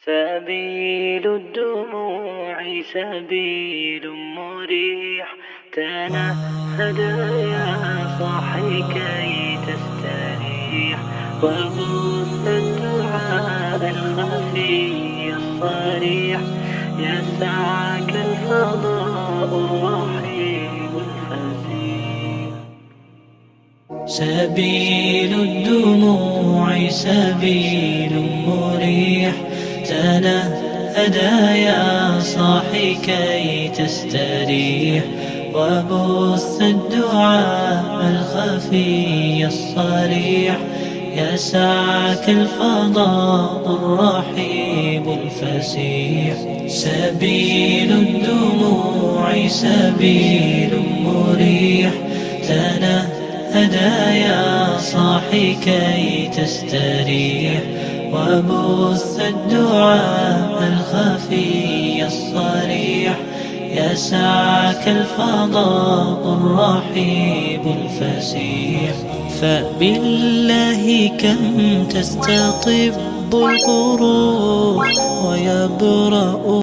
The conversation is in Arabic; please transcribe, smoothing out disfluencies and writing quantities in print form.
سبيل الدموع سبيل مريح، تنهد يا صاحي كي تستريح، وبث الدعاء الخفي الصريح، يسعك الفضاء الرحيم الفسيح. سبيل الدموع سبيل مريح، تنهد يا صاحي كي تستريح، وبث الدعاء الخفي الصريح، يسعك الفضاء الرحيب الفسيح. سبيل الدموع سبيل مريح، تنهد يا صاحي كي تستريح، وبث الدعاء الخفي الصريح، يسعك الفضاء الرحيب الفسيح. فبالله كم تستطب القروح ويبرأ